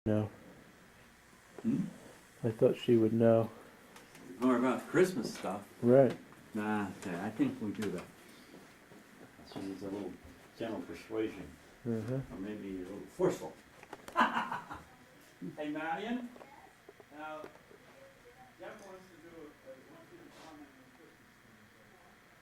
No. Hmm? I thought she would know. More about Christmas stuff. Right. Nah, yeah, I think we do that. So it's a little gentle persuasion, Uh-huh. or maybe a little forceful. Hey, Marion. Now, Jeff wants to do. Wants you to comment on Christmas.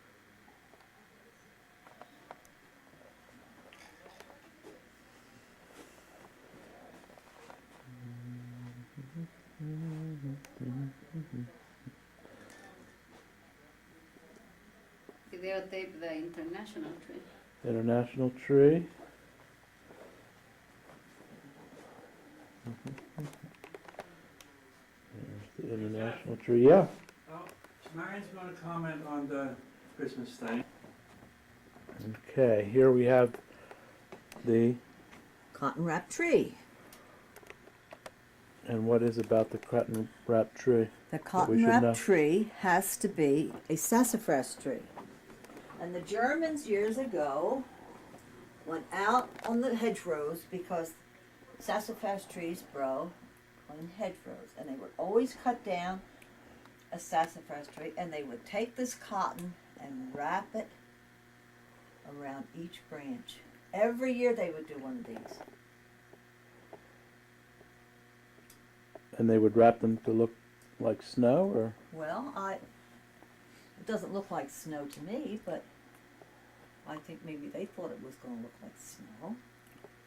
Videotape the international tree. International tree. There's the international tree. Yeah. Oh, Marion's going to comment on the Christmas thing. Okay. Here we have the. Cotton wrap tree. And what is about the cotton wrap tree? The we cotton should wrap know? tree has to be a sassafras tree. And the Germans years ago went out on the hedgerows because sassafras trees grow on hedgerows. And they would always cut down a sassafras tree and they would take this cotton and wrap it around each branch. Every year they would do one of these. And they would wrap them to look like snow, or? Well, it doesn't look like snow to me, but I think maybe they thought it was going to look like snow.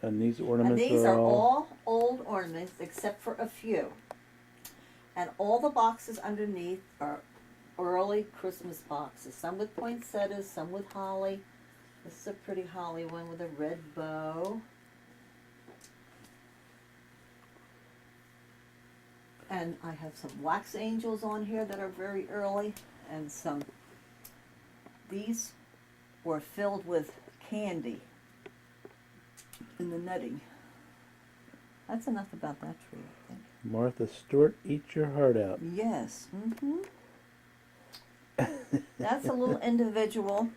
And these And ornaments these are are all. all old ornaments except for a few. And all the boxes underneath are early Christmas boxes. Some with poinsettias, some with holly. This is a pretty holly one with a red bow. And I have some wax angels on here that are very early, and these were filled with candy in the netting. That's enough about that tree, I think. Martha Stewart, eat your heart out. Yes, That's a little individual,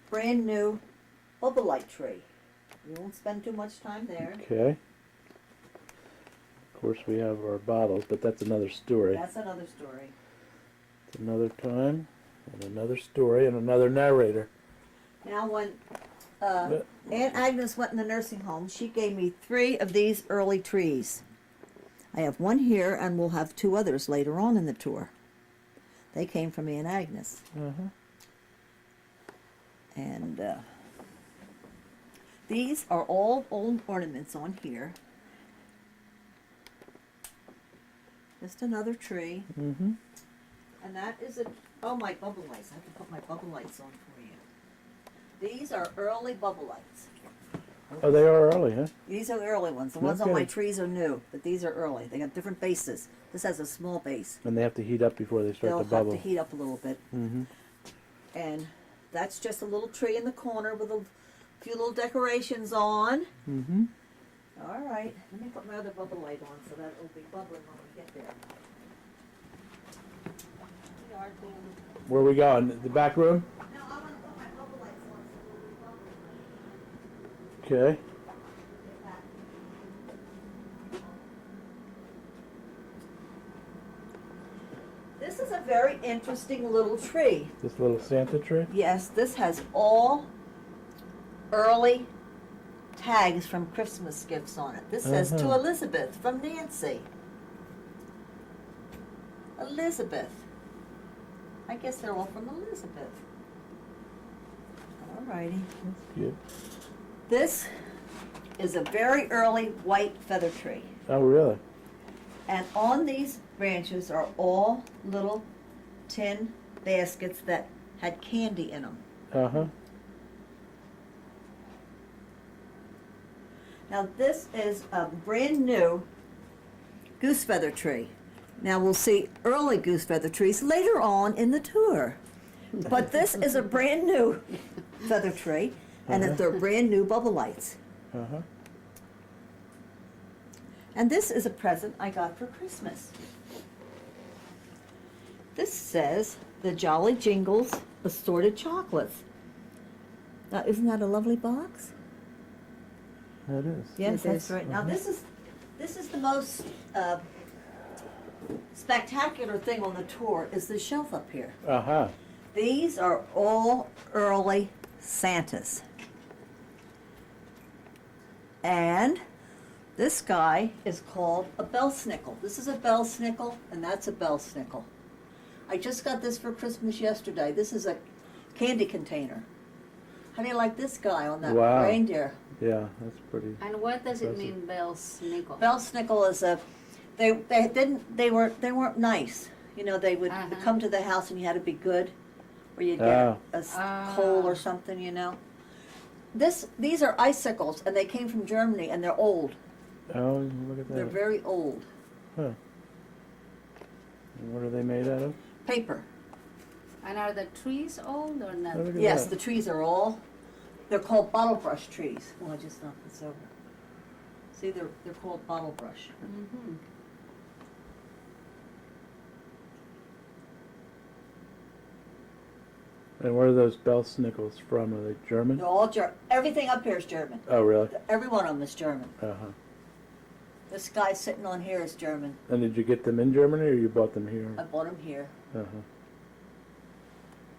brand new bubble light tree. We won't spend too much time there. Okay. Of course, we have our bottles, but that's another story. That's another story. It's another time, and another story, and another narrator. Now, when But- Aunt Agnes went in the nursing home, she gave me 3 of these early trees. I have one here, and we'll have 2 others later on in the tour. They came from Aunt Agnes. Uh-huh. And these are all old ornaments on here. Just another tree. Mm-hmm. And that is oh, my bubble lights. I have to put my bubble lights on for you. These are early bubble lights. Oh, they are early, huh? These are the early ones. The ones on my Okay. trees are new, but these are early. They got different bases. This has a small base. And they have to heat up before they start They'll to bubble. have to heat up a little bit. Mm-hmm. And that's just a little tree in the corner with a few little decorations on. Mm-hmm. All right, let me put my other bubble light on so that it'll be bubbling when we get there. We are doing. Where are we going? The back room? No, I want to put my bubble lights on so it'll be bubbling when Okay. we get back. This is a very interesting little tree. This little Santa tree? Yes, this has all early tags from Christmas gifts on it. This says to Uh-huh. Elizabeth from Nancy. Elizabeth. I guess they're all from Elizabeth. All righty. That's good. This is a very early white feather tree. Oh, really? And on these branches are all little tin baskets that had candy in them. Uh-huh. Now this is a brand new goose feather tree. Now we'll see early goose feather trees later on in the tour. But this is a brand new feather tree, and they're brand new bubble lights. Uh-huh. And this is a present I got for Christmas. This says the Jolly Jingles assorted chocolates. Now isn't that a lovely box? That is. Yes, It that's is. right. Now this is most spectacular thing on the tour is the shelf up here. Uh-huh. These are all early Santas. And this guy is called a bellsnickle. This is a bellsnickle, and that's a bellsnickle. I just got this for Christmas yesterday. This is a candy container. How do you like this guy on that Wow. reindeer? Yeah, that's pretty. And what does it Impressive. mean, bells nickel? Bellsnickle is a, they weren't nice. You know, they would Uh-huh. come to the house and you had to be good, or you'd get Ah. a coal or something, you know. These are icicles, and they came from Germany, and they're old. Oh, look at They're that. very old. Huh. And what are they made out of? Paper. And are the trees old or not? Oh, look at Yes, that. the trees are all, they're called bottle brush trees. Well, I just knocked this over. See, they're called bottle brush. Mm-hmm. And where are those bellsnickles from? Are they German? They're all everything up here is German. Oh, really? Every one of them is German. Uh-huh. This guy sitting on here is German. And did you get them in Germany or you bought them here? I bought them here. Uh-huh.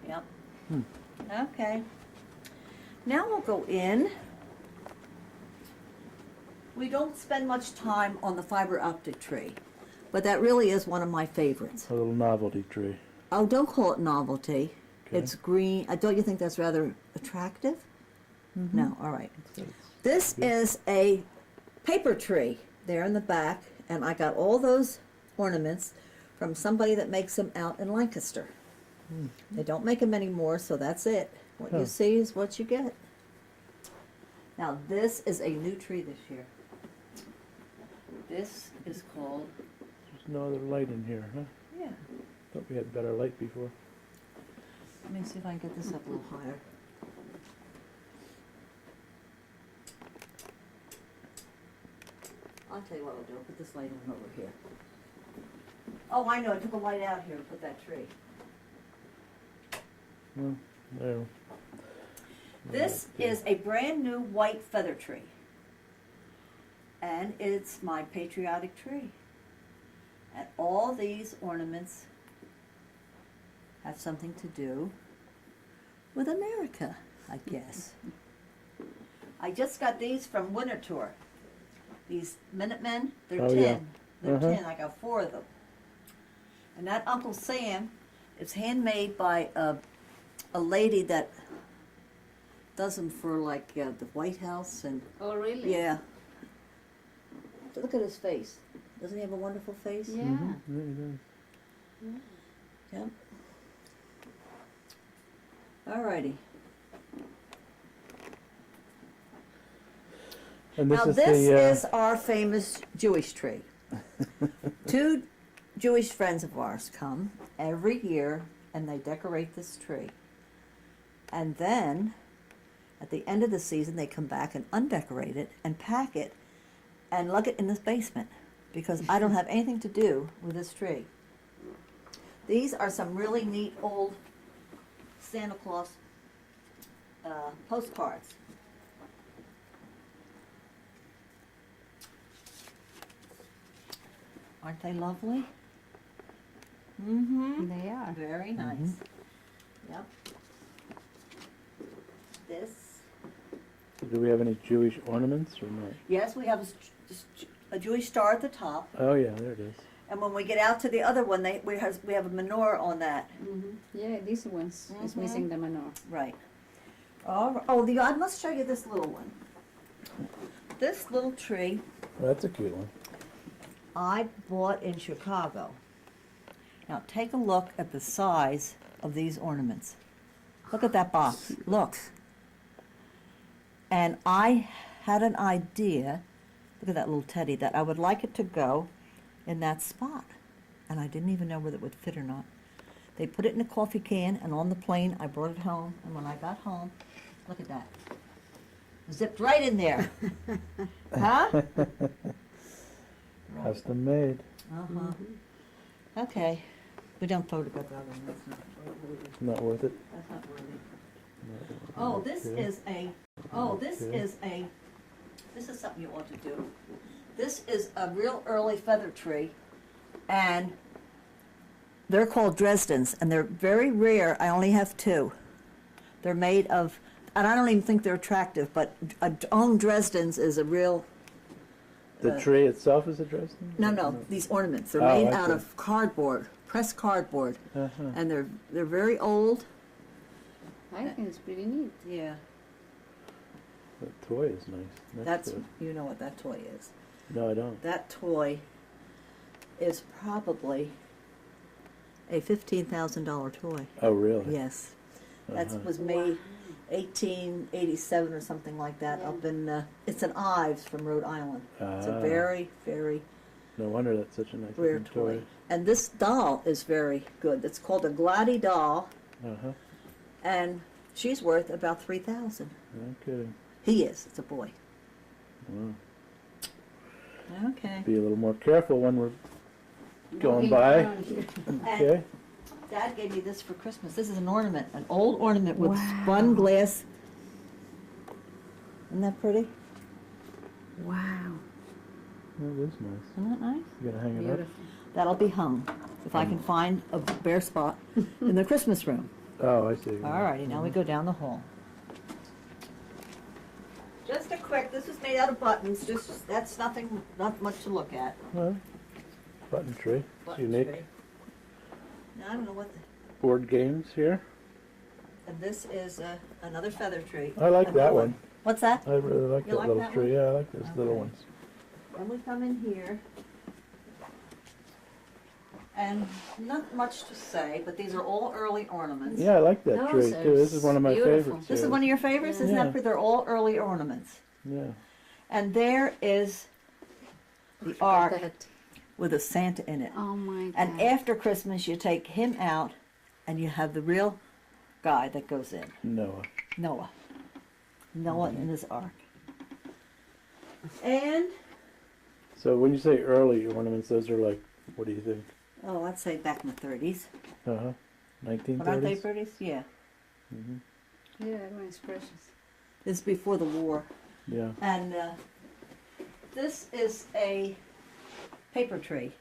Yep. Hmm. Okay. Now we'll go in. We don't spend much time on the fiber optic tree, but that really is one of my favorites. A little novelty tree. Oh, don't call it novelty. Okay. It's green. Don't you think that's rather attractive? No, all right. It's- This is a paper tree there in the back, and I got all those ornaments from somebody that makes them out in Lancaster. They don't make them anymore, so that's it. What Huh. you see is what you get. Now, this is a new tree this year. This is called, There's no other light in here, huh? yeah, Thought we had better light before. let me see if I can get this up a little higher. I'll tell you what I'll do, I'll put this light on over here. Oh, I know, I took a light out here and put that tree. Well, there. This is a brand new white feather tree. And it's my patriotic tree. And all these ornaments have something to do with America, I guess. I just got these from Winter Tour. These Minutemen, they're Oh, 10. yeah. They're Uh-huh. 10, I got 4 of them. And that Uncle Sam is handmade by a lady that does them for like the White House and Oh, really? yeah. Look at his face. Doesn't he have a wonderful face? Yeah. Mhm. Yeah, it is. Yep. Alrighty. And this Now is this the, is our famous Jewish tree. 2 Jewish friends of ours come every year and they decorate this tree. And then at the end of the season they come back and undecorate it and pack it and lug it in this basement because I don't have anything to do with this tree. These are some really neat old Santa Claus postcards. Aren't they lovely? Mm-hmm. They are. Very nice. Yep. This. do we have any Jewish ornaments or not? Yes, we have a Jewish star at the top, Oh, yeah, there it is. and when we get out to the other one, we have a menorah on that. Mm-hmm. Yeah, these ones is Mhm. missing the manure. Right. Oh, I must show you this little one. This little tree Well, that's a cute one. I bought in Chicago. Now take a look at the size of these ornaments. Look at that box. Look. And I had an idea, look at that little teddy, that I would like it to go in that spot. And I didn't even know whether it would fit or not. They put it in a coffee can, and on the plane, I brought it home. And when I got home, look at that. Zipped right in there. Huh? Custom made. Uh-huh. Okay. We don't photograph that one. That's not worthy. Not worth it. That's not worthy. No. Oh, this Okay. is a, oh, this Okay. is a, this is something you ought to do. This is a real early feather tree, and they're called Dresdens, and they're very rare. I only have two. They're made of, and I don't even think they're attractive, but a Dresdens is a real. The tree itself is a Dresden? No, these ornaments. They're Oh, made I out see. of cardboard, pressed cardboard, Uh-huh. and they're very old. I think it's pretty neat. Yeah, The toy is nice. that's good. you know what that toy is. No, I don't. That toy is probably a $15,000 toy. Oh, really? Yes, that Uh-huh. was made 1887 or something like that. Yeah. Up in it's an Ives from Rhode Island. It's a Ah. very, very No wonder that's such a nice rare looking toy. And this doll is very good. It's called a Glady doll, Uh-huh. and she's worth about $3,000. No kidding. He is. It's a boy. Wow. Okay. Be a little more careful when we're going Walking by. around here. Okay. Dad gave me this for Christmas. This is an ornament, an old ornament with Wow. spun glass. Isn't that pretty? Wow. That is nice. Isn't that nice? You gonna hang it up? Beautiful. That'll be hung if I can find a bare spot in the Christmas room. Oh, I see. All righty, now we go down the hall. Just a quick, this is made out of buttons, just, that's nothing, not much to look at. Well, button tree. It's Button unique. tree. Now, I don't know what, Board games here. and this is another feather tree. I like Another that one. What's that? I really like You that like little that tree. one? Yeah, I like those little Okay. ones. Then we come in here, and not much to say, but these are all early ornaments. Yeah, I like that Those tree are too. This is one of my beautiful. favorites. This is here. one of your favorites, isn't Yeah. that? They're all early ornaments. Yeah. And there is the Forgot ark that. with a Santa in it. Oh my God. And after Christmas, you take him out, and you have the real guy that goes in, Noah. Noah. Noah in his ark. And, So when you say early ornaments, those are like, what do you think? oh, I'd say back in the 30s. Uh-huh. But aren't they 1930s? 30s? Yeah. Mm-hmm. Yeah, everyone's precious. This is before the war. Yeah. And this is a paper tree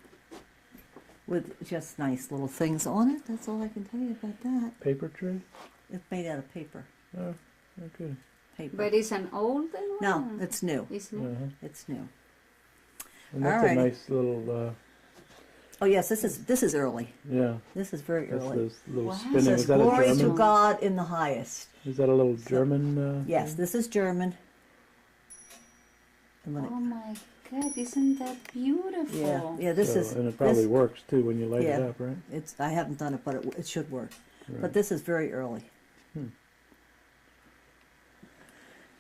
with just nice little things on it. That's all I can tell you about that. Paper tree? It's made out of paper. Oh, okay. Paper. But it's an olden one? No, it's new. It's new. Uh-huh. It's new. And that's a Alrighty. nice little, Oh yes, this is early. yeah. This is very That's early. those little Wow. spinning. It Is says that a glory to German? God in the highest. Is that a little German? Yes, thing? this is German. And when Oh my God, isn't that beautiful? yeah, this So- is and it probably this, works too when you light Yeah. it up, right? it's. I haven't done it, but it should work. Right. But this is very early. Hmm.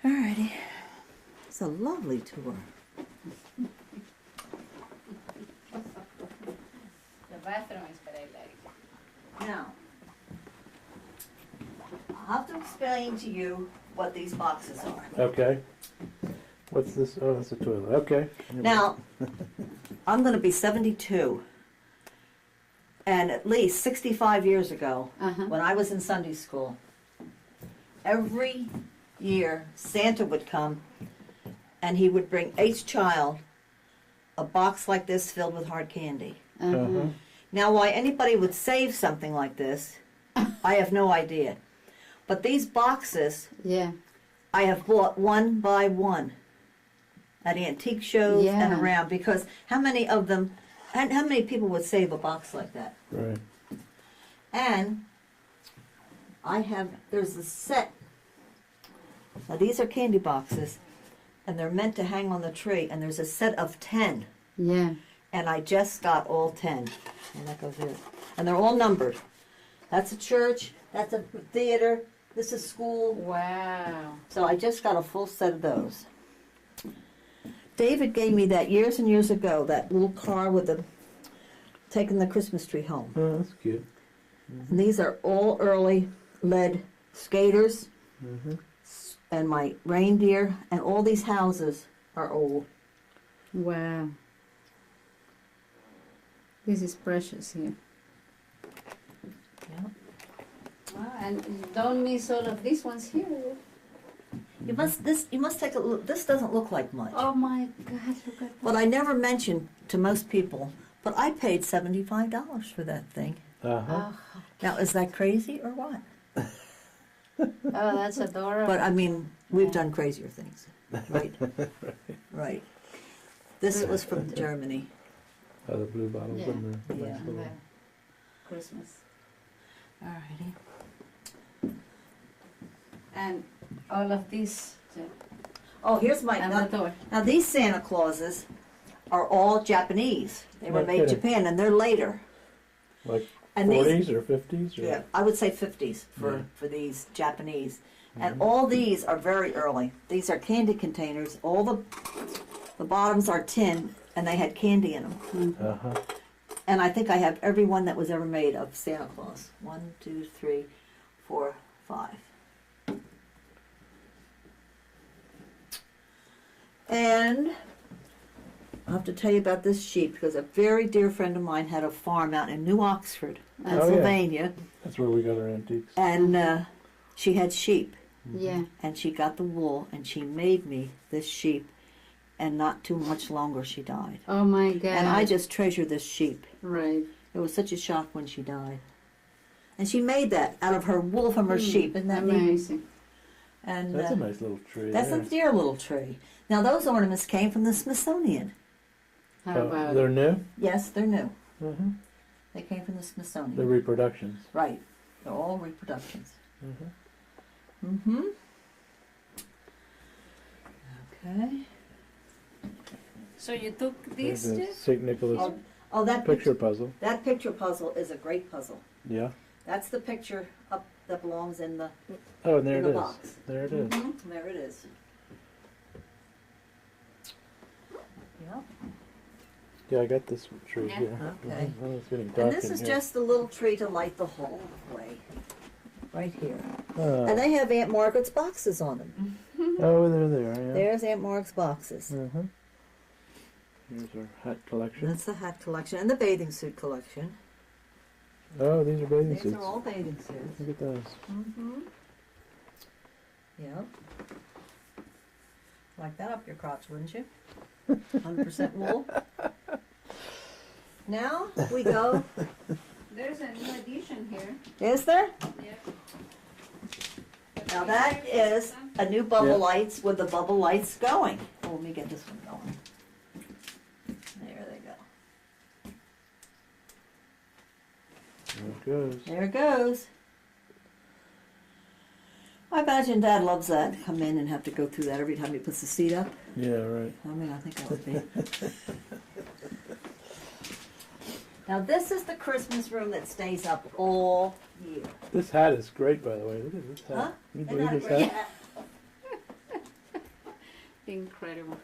Alrighty, it's a lovely tour. The bathroom is what I like. Now, I'll have to explain to you what these boxes are. Okay. What's this? Oh, that's a toilet. Okay. Now, I'm going to be 72, and at least 65 years ago, Uh-huh. when I was in Sunday school, every year Santa would come, and he would bring each child a box like this filled with hard candy. Uh-huh. Now, why anybody would save something like this, I have no idea. But these boxes, Yeah. I have bought one by one at antique shows and Yeah. around, because how many of them, and how many people would save a box like that? Right. And I have, there's a set. Now these are candy boxes, and they're meant to hang on the tree, and there's a set of 10. Yeah. And I just got all 10. And that goes there. And they're all numbered. That's a church, that's a theater, this is school. Wow. So I just got a full set of those. David gave me that years and years ago, that little car with the, taking the Christmas tree home. Oh, that's cute. And these are all early lead skaters, Mm-hmm. and my reindeer, and all these houses are old. Wow. This is precious here. Yeah. Wow, and don't miss all of these ones here. You must take a look. This doesn't look like much. Oh my God, look at that. But I never mentioned to most people, but I paid $75 for that thing. Uh-huh. Oh, Now, is that crazy or what? oh, that's adorable. But I mean, we've Yeah. done crazier things. Right. Right. This was from Germany. Oh, the blue bottles Yeah. and the Yeah. nice little- The Christmas. Alrighty. And all of these. Oh, here's my. And Now, the door. now these Santa Clauses are all Japanese. They were No made in kidding. Japan, and they're later. Like And 40s or 50s? Or? Yeah, I would say 50s Yeah. for these Japanese. And Mhm. all these are very early. These are candy containers. All the bottoms are tin, and they had candy in them. Uh-huh. And I think I have every one that was ever made of Santa Claus. 1, 2, 3, 4, 5. And I'll have to tell you about this sheep because a very dear friend of mine had a farm out in New Oxford, Oh, yeah. Pennsylvania, That's where we got our antiques. and she had sheep, Yeah. and she got the wool, and she made me this sheep, and not too much longer she died. Oh my God. And I just treasure this sheep. Right. It was such a shock when she died. And she made that out of her wool from her sheep, isn't that neat? Amazing. And That's a nice little tree. that's there. a dear little tree. Now those ornaments came from the Smithsonian. How about Oh, they're new? Yes, they're new. Mm-hmm. They came from the Smithsonian. The reproductions. Right. They're all reproductions. Mm-hmm. Mm-hmm. Okay. So you took There's this a too? St. Nicholas Oh, that picture puzzle. That picture puzzle is a great puzzle. Yeah. That's the picture up that belongs in the Oh, and there in it the is. box. There it is. Mhm, there it is. Yep. Yeah, I got this tree Yeah. here. Okay. Oh, it's getting dark And this in is here. just the little tree to light the whole way. Right here. Oh, And they have Aunt Margaret's boxes on them. oh, there they are. Yeah. There's Aunt Margaret's boxes. Uh-huh. Here's our hat collection. That's the hat collection and the bathing suit collection. Oh, these are bathing These suits. are all bathing suits. Look at those. Mm-hmm. Yep. Like that up your crotch, wouldn't you? 100% wool. Now we go. There's a new addition here. Is there? Yep. Now that is a new bubble Yeah. lights with the bubble lights going. Oh, let me get this one going. There they go. There it goes. There it goes. I imagine Dad loves that. Come in and have to go through that every time he puts the seat up. Yeah, right. I mean, I think that would be. Now this is the Christmas room that stays up all year. This hat is great, by the way. Look at this hat. Huh? Can you Isn't believe that this great? hat? Incredible.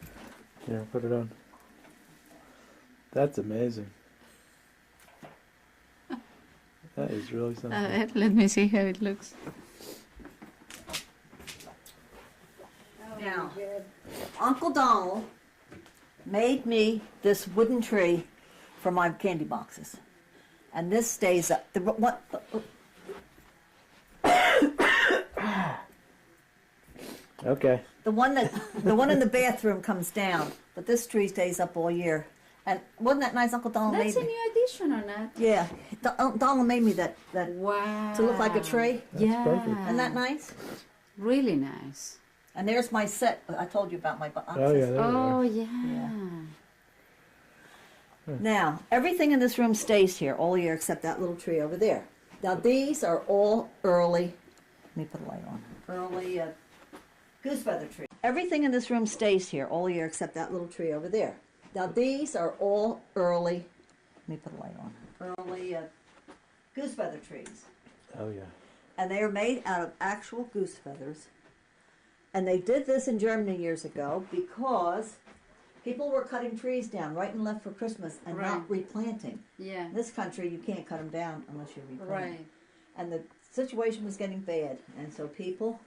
Here, put it on. That's amazing. That is really something. Let me see how it looks. Now, Uncle Donald made me this wooden tree for my candy boxes, and this stays up. Okay. The one in the bathroom comes down, but this tree stays up all year. And wasn't that nice, Uncle Donald That's made a me? new addition or not? Yeah, Donald made me that Wow. to look like a tree. That's yeah. perfect. Isn't that nice? Really nice. And there's my set. I told you about my boxes. Oh, yeah, there Oh, we yeah. Now, everything in this room stays here all year except that little tree over there. Now, these are all early. Let me put a light on. Early goose feather tree. Everything in this room stays here all year except that little tree over there. Now, these are all early. Let me put a light on. Early goose feather trees. are. Oh, yeah. And they are made out of actual goose feathers. And they did this in Germany years ago because people were cutting trees down right and left for Christmas and Right. not replanting. Yeah. In this country, you can't cut them down unless you replant. Right. And the situation was getting bad, and so people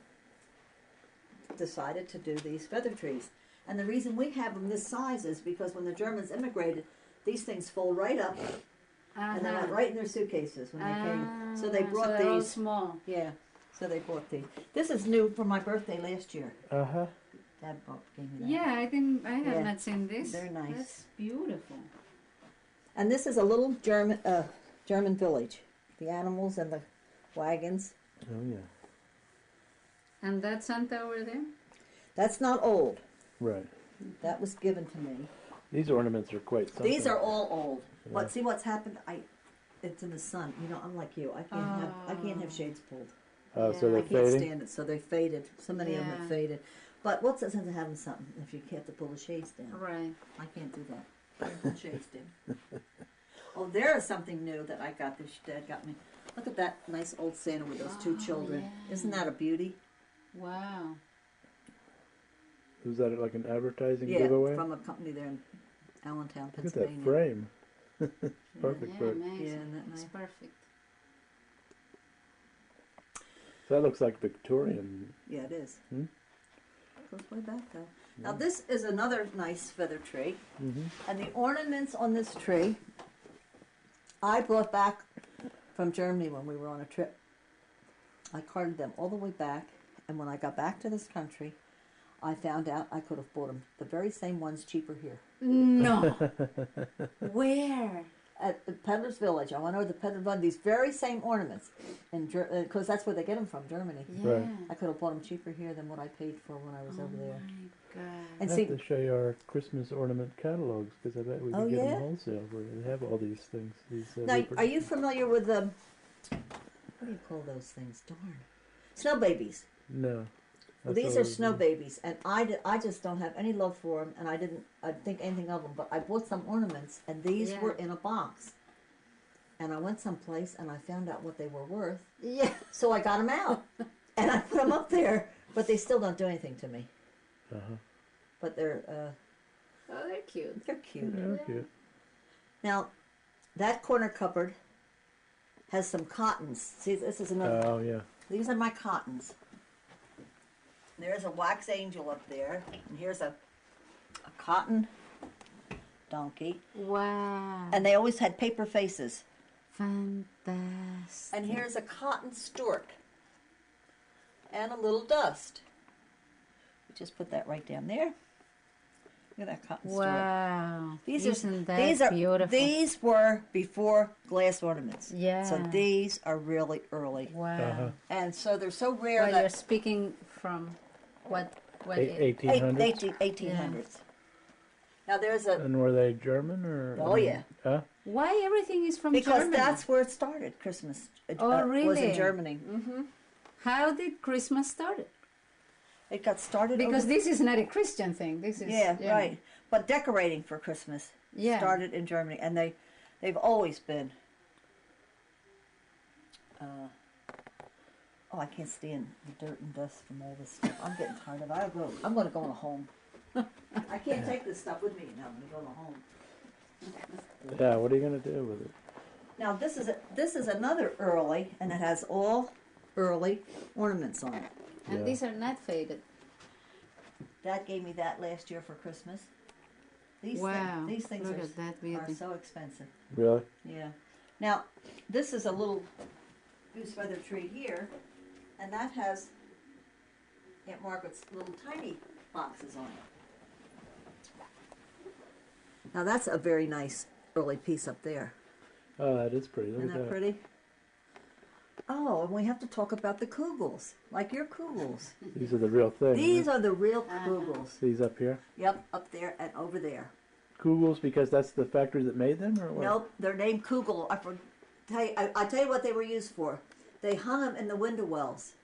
decided to do these feather trees. And the reason we have them this size is because when the Germans immigrated, these things fold right up, and they went right in their suitcases when they came. So they brought they're all these. small. Yeah. So they bought these. This is new for my birthday last year. Uh-huh. Dad gave me that. Yeah, I have Yeah. not seen this. They're nice. That's beautiful. And this is a little German village. The animals and the wagons. Oh, yeah. And that Santa over there? That's not old. Right. That was given to me. These ornaments are quite something. These are all old. Yeah. But see what's happened? It's in the sun. You know, I'm like you. I can't have shades pulled. Oh, so Yeah. they're I can't fading? stand it. So they faded. So many of them Yeah. have faded. But what's the sense of having something if you have to pull the shades down? Right. I can't do that. I can't pull shades down. Oh, there is something new that I got. This Dad got me. Look at that nice old Santa with those two Oh, children. yeah. Isn't that a beauty? Wow. Was that like an advertising Yeah, giveaway? from a company there in Allentown, Look at Pennsylvania. that frame. Perfect Yeah, for it. amazing. Yeah, isn't that It's nice? perfect. So that looks like Victorian. Yeah, it is. Hmm? Goes way back though. Now this is another nice feather tree, Mm-hmm. and the ornaments on this tree I brought back from Germany when we were on a trip. I carted them all the way back, and when I got back to this country, I found out I could have bought them, the very same ones, cheaper here. No. Where? At the Peddler's Village. I went over to the Peddler's Village, these very same ornaments, because that's where they get them from, Germany. Yeah. Right. I could have bought them cheaper here than what I paid for when I was over there. My God. And I see, have to show you our Christmas ornament catalogs because I bet we Oh, can get yeah? them wholesale where they have all these things. These, now, are you familiar with the, what do you call those things? Darn. Snow babies. No. Well, That's these all are we snow do. babies, and I just don't have any love for them, and I didn't think anything of them, but I bought some ornaments, and these Yeah. were in a box. And I went someplace, and I found out what they were worth, Yeah. so I got them out, and I put them up there, but they still don't do anything to me. Uh-huh. But they're Oh, they're cute. cute. Yeah, cute. Now, that corner cupboard has some cottons. See, this is another. Oh, yeah. These are my cottons. There's a wax angel up there, and here's a cotton donkey. Wow. And they always had paper faces. Fantastic. And here's a cotton stork and a little dust. Just put that right down there. Look at that cotton stork. Wow. These Isn't that these are beautiful? These were before glass ornaments. Yeah. So these are really early. Wow. Uh-huh. And so they're so rare Well, you're that speaking from what? What? 1800s? 1800s. Now there's a And were they German or? Oh, yeah. Huh? Why everything is from because Germany? that's where it started. Christmas Oh, was really? in Germany. How did Christmas start? It got started Because over, this is not a Christian thing. This is yeah, you know. right. But decorating for Christmas Yeah. started in Germany, and they've always been. Oh, I can't stand the dirt and dust from all this stuff. I'm getting tired of it. I'm going to go in a home. I can't take this stuff with me. No, I'm going to go in a home. Yeah, what are you going to do with it? Now this is another early, and it has all early ornaments on it. And Yeah. these are not faded. Dad gave me that last year for Christmas. Wow. These things Look are, at that are beauty. so expensive. Really? Yeah. Now, this is a little goose feather tree here, and that has Aunt Margaret's little tiny boxes on it. Now that's a very nice early piece up there. Oh, that is pretty. Look Isn't at that that. pretty? Oh, and we have to talk about the kugels, like your kugels. These are the real thing. These huh? are the real kugels. These up here. Yep, up there and over there. Kugels because that's the factory that made them, or what? Nope, they're named kugel. I tell you what they were used for. They hung them in the window wells.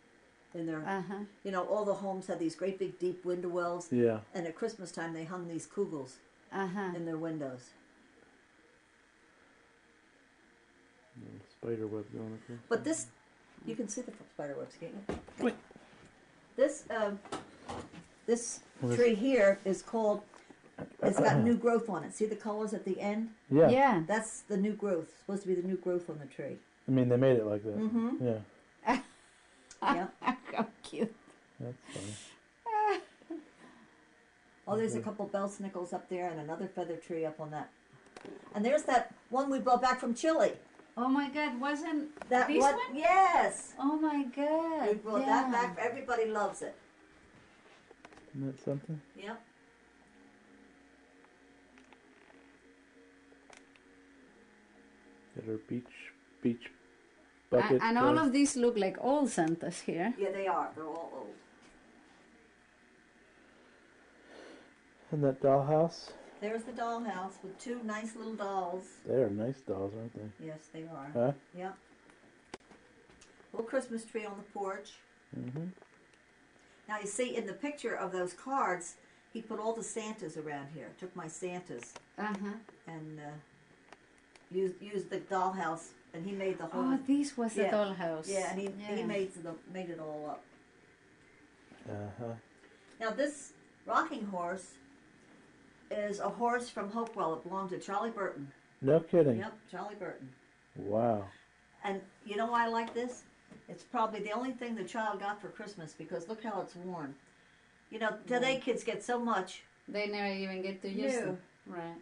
In their, Uh-huh. all the homes had these great big deep window wells. Yeah. And at Christmas time, they hung these kugels Uh-huh. in their windows. Spider web going across. But this, you can see the spider webs, can't you? Wait. This Well, this- tree here is called. It's got new growth on it. See the colors at the end? Yeah. Yeah. That's the new growth. It's supposed to be the new growth on the tree. I mean, they made it like that. Mm-hmm. Yeah. Yeah. How cute. That's funny. Oh, there's a couple bell snickles up there and another feather tree up on that. And there's that one we brought back from Chile. Oh my God, wasn't That this one? one? Yes. Oh my God. We brought that back. Everybody loves it. Isn't that something? Yep. Got our beach bucket. And all of these look like old Santas here. Yeah, they are. They're all old. And that dollhouse. There's the dollhouse with two nice little dolls. They are nice dolls, aren't they? Yes, they are. Huh? Yep. Little Christmas tree on the porch. Mm-hmm. Now you see in the picture of those cards, he put all the Santas around here. Took my Santas and used the dollhouse, and he made the whole. Oh, this was the Yeah. dollhouse. Yeah, and he made it all up. Uh-huh. Now this rocking horse is a horse from Hopewell. It belonged to Charlie Burton. No kidding. Yep, Charlie Burton. Wow. And you know why I like this? It's probably the only thing the child got for Christmas, because look how it's worn. You know, today kids get so much. They never even get to use No. them. Right,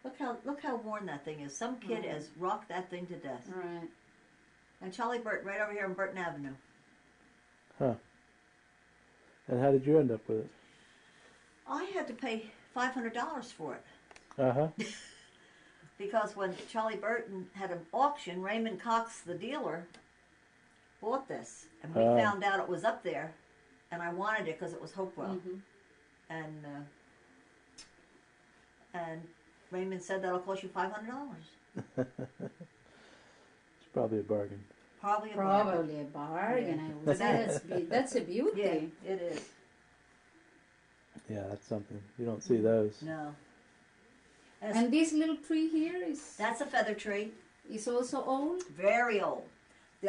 Look how worn that thing is. Some kid has rocked that thing to death. right. And Charlie Burton, right over here on Burton Avenue. Huh. And how did you end up with it? I had to pay $500 for it. Uh-huh. Because when Charlie Burton had an auction, Raymond Cox, the dealer, bought this. And we found out it was up there. And I wanted it because it was Hopewell. And Raymond said that'll cost you $500. It's probably a bargain. Probably a bargain. Probably a bargain. I would say that's a beauty. Yeah, it is. Yeah, that's something. You don't see those. No. And this little tree here That's a feather tree. is also old. Very old.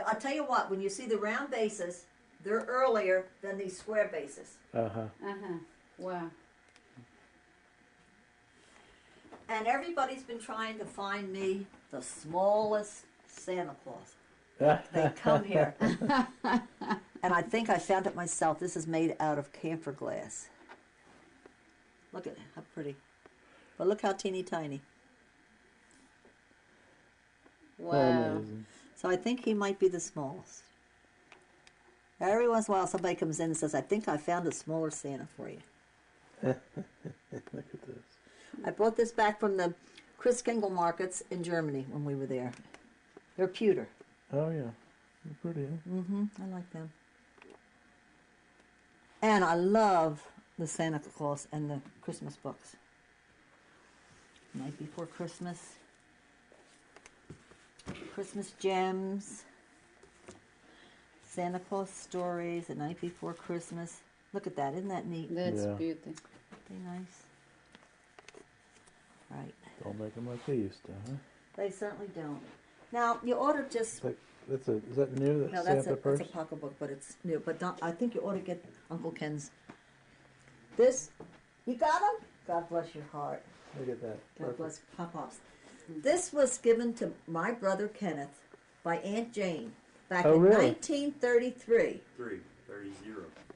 I'll tell you what, when you see the round bases, they're earlier than these square bases. Uh-huh. Wow. And everybody's been trying to find me the smallest Santa Claus. They come here. And I think I found it myself. This is made out of camphor glass. Look at it, how pretty. But look how teeny tiny. Wow. Amazing. So I think he might be the smallest. Every once in a while somebody comes in and says, I think I found a smaller Santa for you. Look at this. I brought this back from the Chris Kingle markets in Germany when we were there. They're pewter. Oh, yeah. They're pretty, huh? Mm-hmm. I like them. And I love the Santa Claus and the Christmas books. Night Before Christmas. Christmas Gems. Santa Claus Stories, The Night Before Christmas. Look at that. Isn't that neat? That's Yeah. beauty. Very nice. Right. Don't make them like they used to, huh? They certainly don't. Now, you ought to just... Is that new, that No, Santa purse? that's a pocketbook, but it's new. But don't, I think you ought to get Uncle Ken's. This, you got him? God bless your heart. Look at that. God bless Pop-Pops. This was given to my brother Kenneth by Aunt Jane back in really? 1933. 30.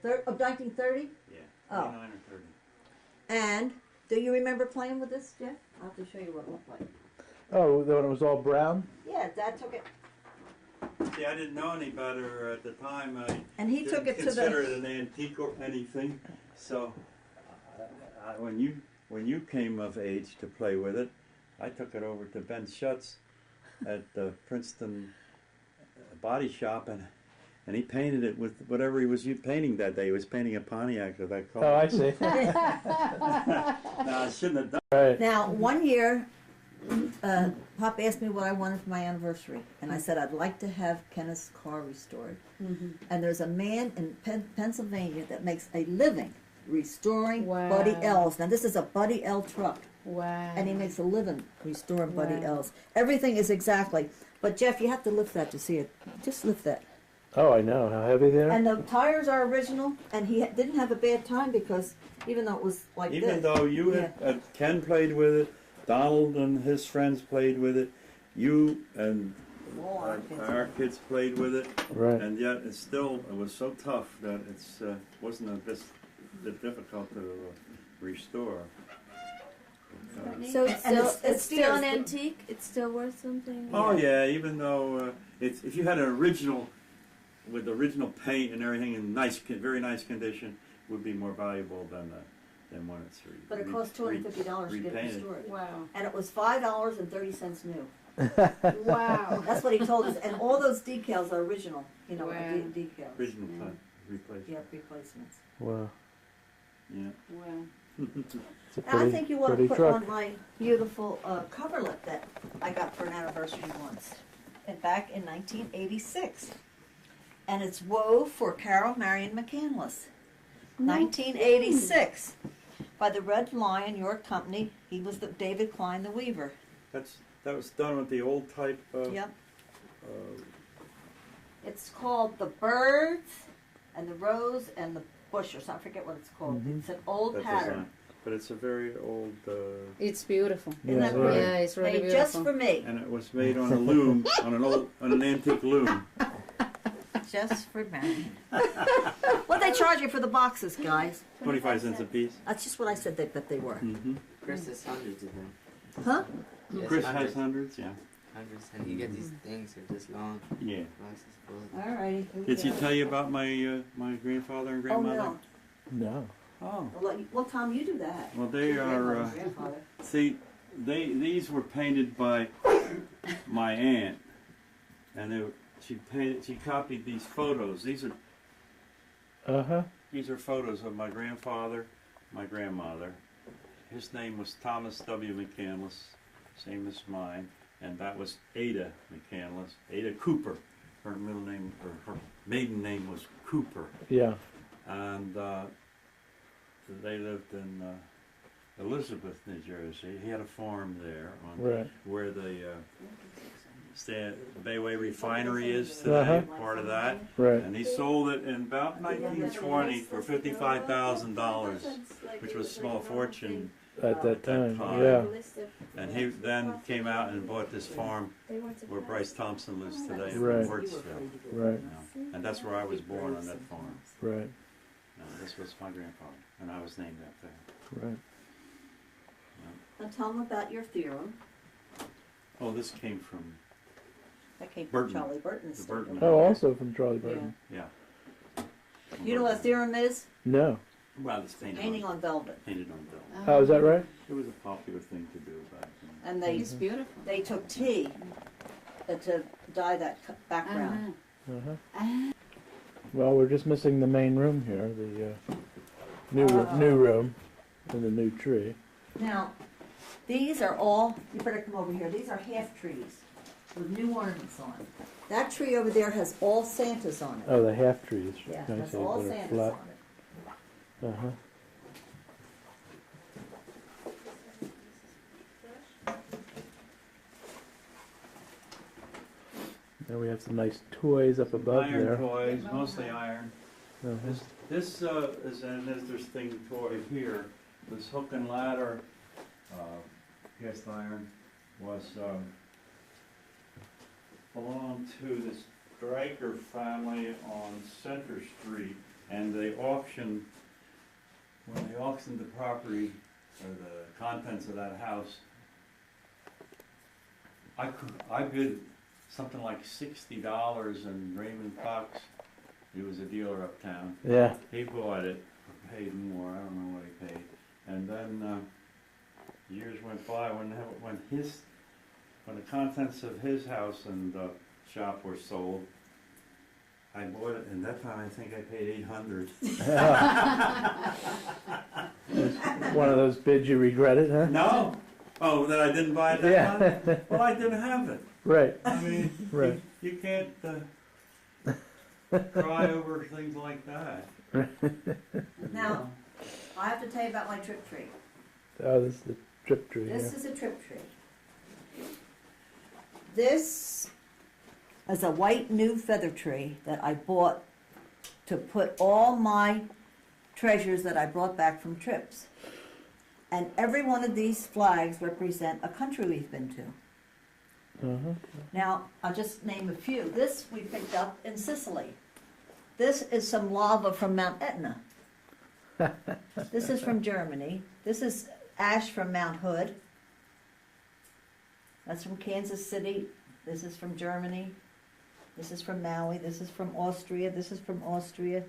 1930? Yeah. Oh. 29 or 30. And do you remember playing with this, Jeff? I'll have to show you what it looked like. Oh, the one that was all brown? Yeah, Dad took it. See, I didn't know any better at the time. And he took it to consider the... it an antique or anything. So, when you came of age to play with it, I took it over to Ben Schutz at the Princeton body shop, and he painted it with whatever he was painting that day. He was painting a Pontiac of that color. Oh, I see. No, I shouldn't have done. Right. Now, one year, Pop asked me what I wanted for my anniversary, and I said I'd like to have Kenneth's car restored. And there's a man in Pennsylvania that makes a living restoring Wow. Buddy L's. Now, this is a Buddy L truck, Wow. and he makes a living restoring Buddy Wow. L's. Everything is exactly. But, Jeff, you have to lift that to see it. Just lift that. Oh, I know. How heavy they are? And the tires are original, and he didn't have a bad time because even though it was like this. Even though you had, Ken played with it, Donald and his friends played with it, you and our kids played with it, Right. and yet it was so tough that it wasn't a bit difficult to restore. So It's it's still an Sears. antique. It's still worth something. Oh yeah, even though it's if you had an original with original paint and everything in very nice condition, would be more valuable than when it's But it costs $250 to get it repainted. restored. Wow. And it was $5.30 new. Wow. That's what he told us. And all those decals are original, Wow. decals. Original Yeah. type replacement. Yep, replacements. Wow. Yeah. Wow. It's a And I pretty, think you want to pretty put truck. on my beautiful coverlet that I got for an anniversary once, and back in 1986. And it's wove for Carol Marion McCandless. 1986. By the Red Lion York Company. He was the David Klein, the weaver. That was done with the old type of. Yep. Uh, It's called the Birds and the Rose and the Bush, or something. I forget what it's called. Mhm. It's an old that pattern. design. But it's a very old, It's beautiful. Isn't that Yeah, right? Yeah, it's really Made beautiful. just for me. and it was made on a loom, on an antique loom. Just for me. What they charge you for the boxes, guys? 25 cents a piece. That's just what I said that they were. Mm-hmm. Chris has hundreds of them. Huh? Yes, Chris has hundreds. hundreds, yeah. Hundreds, and you get these things that are this long. Yeah. Boxes full. Alrighty. Did she tell you about my my grandfather and Oh, grandmother? no. No. Oh. Well, Tom, you do that. Well, they Your are. grandmother and grandfather. See, these were painted by my aunt, and she copied these photos. These Uh-huh. are photos of my grandfather, my grandmother. His name was Thomas W. McCandless, same as mine, and that was Ada McCandless, Ada Cooper. Her middle name, or her maiden name was Cooper, Yeah. and they lived in Elizabeth, New Jersey. He had a farm there on Right. where the Bayway Refinery is today, Uh-huh. part of that. Right. And he sold it in about 1920 for $55,000, which was a small fortune. At that time. time. Yeah. And he then came out and bought this farm where Bryce Thompson lives today in Right. Wartsville. Right. You know. And that's where I was born, on that farm. Right. This was my grandfather, and I was named after him. Right. Now tell them about your theorem. Oh, this came from, That came Burton. from Charlie Burton's. The Burton. theorem. Oh, also from Charlie Burton. yeah. You know what a theorem is? No. Well, it's painted Painting on velvet. Painted on velvet. Oh, is that right? It was a popular thing to do back then. And they It's beautiful. they took tea to dye that background. Uh-huh. Well, we're just missing the main room here, the new room, and the new tree. Now, these are all, you better come over here, these are half trees with new ornaments on. That tree over there has all Santas on it. Oh, the half trees. Yeah, Can I that's say all that are Santas flat? on it. Uh-huh. And we have some nice toys up above Iron there. toys, mostly iron. Uh-huh. This is an interesting toy here. This hook and ladder cast iron was belonged to the Stryker family on Center Street, and they auctioned, when they auctioned the property or the contents of that house, I bid something like $60, and Raymond Cox, he was a dealer uptown, Yeah. he bought it, paid more, I don't know what he paid. And then years went by when the contents of his house and shop were sold. I bought it, and that time I think I paid $800. One of those bids you regretted, huh? No, oh, that I didn't buy it that Yeah. time. Well, I didn't have it. Right. I mean, Right. you can't cry over things like that. Now, I have to tell you about my trip tree. Oh, this is the trip tree. This Yeah. is a trip tree. This is a white new feather tree that I bought to put all my treasures that I brought back from trips. And every one of these flags represent a country we've been to. Uh-huh. Now, I'll just name a few. This we picked up in Sicily. This is some lava from Mount Etna. This is from Germany. This is ash from Mount Hood. That's from Kansas City. This is from Germany. This is from Maui. This is from Austria. This is from Austria.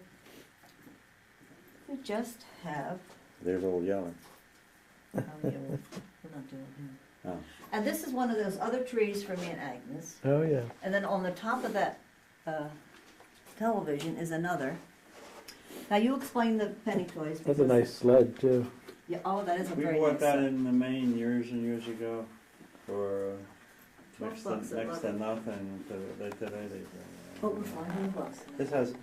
We just have. There's old Yeller. Oh, yeah, we're not doing him. Oh. And this is one of those other trees for me and Agnes. Oh, yeah. And then on the top of that television is another. Now you explain the penny toys. That's a because- nice sled, too. Yeah, oh, that is a We very bought nice that set. in the Maine years and years ago for next $12 to, at next to Lowe's. nothing. Today Oh, we're fine, $100.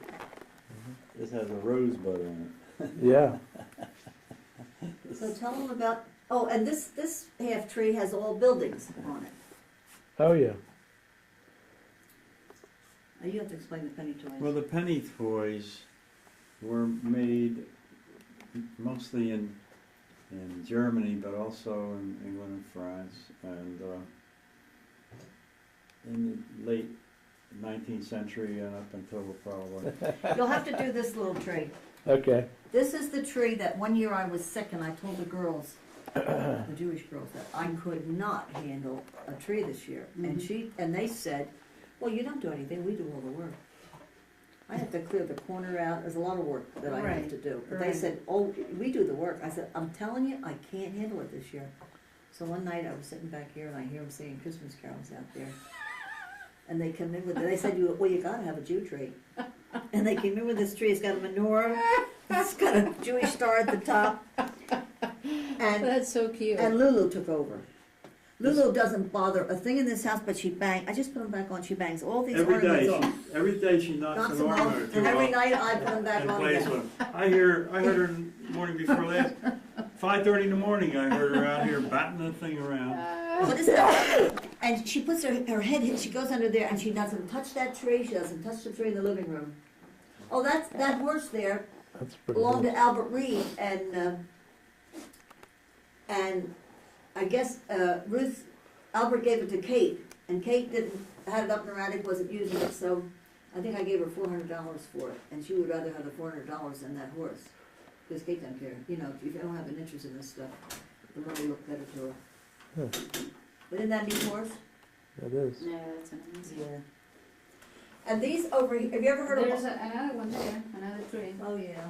this has a rosebud on Yeah. So tell them about, oh, and this half tree has all buildings on it. Oh, yeah. Now you have to explain the penny toys. it. Well, the penny toys were made mostly in Germany, but also in England and France, and in the late 19th century and up until probably. You'll have to do this little tree. Okay. This is the tree that one year I was sick and I told the girls, the Jewish girls, that I could not handle a tree this year. And they said, well, you don't do anything, we do all the work. I have to clear the corner out, there's a lot of work that I have Right, to do. But they right. said, oh, we do the work. I said, I'm telling you, I can't handle it this year. So one night I was sitting back here and I hear them singing Christmas carols out there. And they come in with, they said, well, you gotta have a Jew tree. And they came in with this tree, it's got a menorah, it's got a Jewish star at the top. And That's so cute. and Lulu took over. Lulu doesn't bother a thing in this house, but she bangs. I just put them back on. She bangs all these ornaments off. Every day she knocks Knocks an them off, ornament or two and every off night I put them back and on plays again. with them. I heard her in the morning before last, 5:30 in the morning. I heard her out here batting the thing around. What is that? And she puts her head. She goes under there, and she doesn't touch that tree. She doesn't touch the tree in the living room. Oh, that horse there That's pretty belonged good. to Albert Reed, and I guess Albert gave it to Kate, and Kate had it up in her attic, wasn't using it, so I think I gave her $400 for it, and she would rather have the $400 than that horse, because Kate doesn't care. You know, if you don't have an interest in this stuff, the money will look better to her. Huh. But isn't that a neat horse? That is. No, that's amazing. Yeah. And these over here, have you ever heard There's of? another one there, another tree. Oh yeah.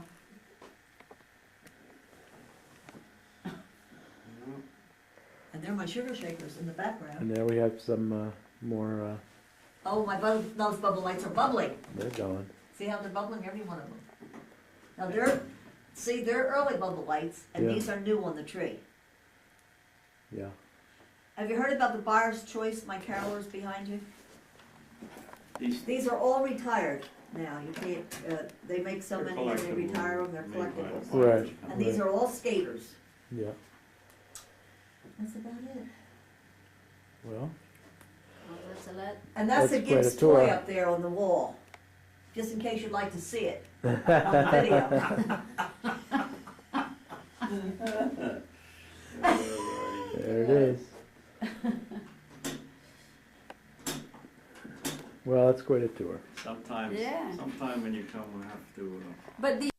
And they're my sugar shakers in the background. And there we have some more, Oh, those bubble lights are bubbling. they're going. See how they're bubbling, every one of them. Now they're early bubble lights, and Yeah. these are new on the tree. Yeah. Have you heard about the buyer's choice, my carolers behind you? These are all retired now, you can't, they make so They're many and they collectible, retire them, they're made by collectibles. the Right. And these are all skaters. Yeah. That's about it. Well, Oh, that's a lot. And that's the That's quite a Gibbs tour. toy up there on the wall, just in case you'd like to see it on video. there it is. Well, that's quite a tour. Sometimes, Yeah. sometime when you come, we'll have to. But the